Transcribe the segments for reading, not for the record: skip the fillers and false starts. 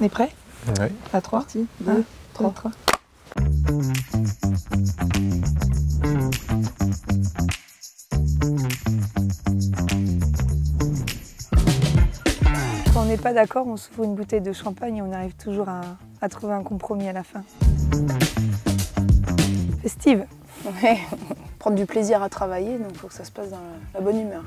On est prêt? Oui. À 3. Parti. 2, 3. Quand on n'est pas d'accord, on s'ouvre une bouteille de champagne et on arrive toujours à trouver un compromis à la fin. Festive. Ouais. Prendre du plaisir à travailler, donc il faut que ça se passe dans la bonne humeur.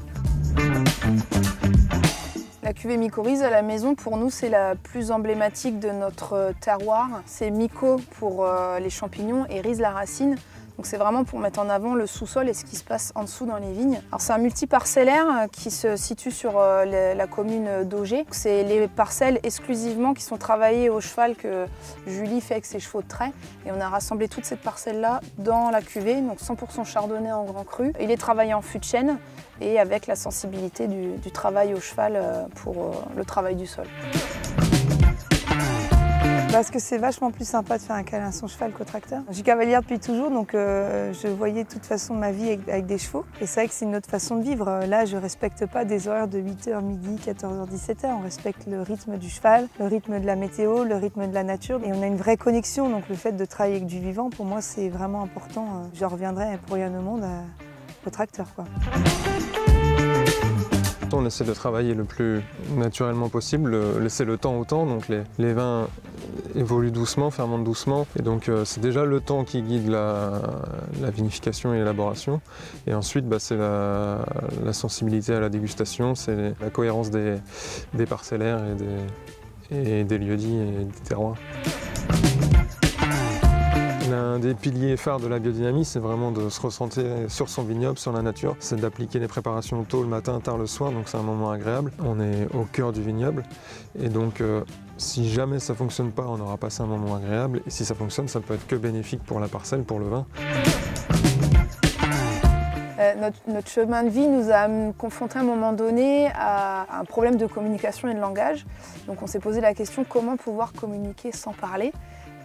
La cuvée mycorhize à la maison, pour nous, c'est la plus emblématique de notre terroir. C'est myco pour les champignons et rhizes la racine. Donc c'est vraiment pour mettre en avant le sous-sol et ce qui se passe en dessous dans les vignes. Alors c'est un multiparcellaire qui se situe sur la commune d'Auger. C'est les parcelles exclusivement qui sont travaillées au cheval que Julie fait avec ses chevaux de trait. Et on a rassemblé toute cette parcelle-là dans la cuvée, donc 100% chardonnay en grand cru. Il est travaillé en fût de chêne et avec la sensibilité du travail au cheval pour le travail du sol. Parce que c'est vachement plus sympa de faire un câlin à son cheval qu'au tracteur. Je suis cavalière depuis toujours, donc je voyais de toute façon ma vie avec des chevaux. Et c'est vrai que c'est une autre façon de vivre. Là, je ne respecte pas des horaires de 8h, midi, 14h, 17h. On respecte le rythme du cheval, le rythme de la météo, le rythme de la nature. Et on a une vraie connexion, donc le fait de travailler avec du vivant, pour moi, c'est vraiment important. Je reviendrai pour rien au monde au tracteur, quoi. On essaie de travailler le plus naturellement possible, laisser le temps au temps, donc les vins évoluent doucement, fermentent doucement, et donc c'est déjà le temps qui guide la vinification et l'élaboration, et ensuite c'est la sensibilité à la dégustation, c'est la cohérence des parcellaires et des lieux-dits et des terroirs. L'un des piliers phares de la biodynamie, c'est vraiment de se ressentir sur son vignoble, sur la nature. C'est d'appliquer les préparations tôt le matin, tard le soir, donc c'est un moment agréable. On est au cœur du vignoble, et donc si jamais ça ne fonctionne pas, on aura passé un moment agréable, et si ça fonctionne, ça peut être que bénéfique pour la parcelle, pour le vin. Notre chemin de vie nous a confrontés à un moment donné à un problème de communication et de langage. Donc on s'est posé la question comment pouvoir communiquer sans parler.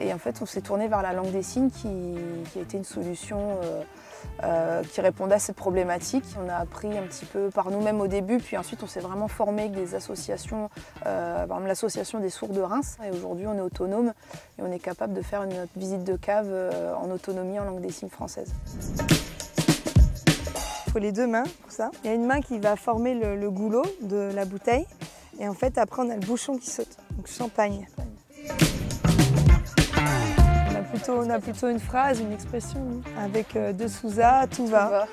Et en fait, on s'est tourné vers la langue des signes qui a été une solution qui répondait à cette problématique. On a appris un petit peu par nous-mêmes au début, puis ensuite on s'est vraiment formé avec des associations, par exemple l'association des sourds de Reims. Et aujourd'hui, on est autonome et on est capable de faire une visite de cave en autonomie en langue des signes française. Il faut les deux mains pour ça. Il y a une main qui va former le goulot de la bouteille. Et en fait, après, on a le bouchon qui saute. Donc champagne. On a plutôt une phrase, une expression, avec de Souza, tout va.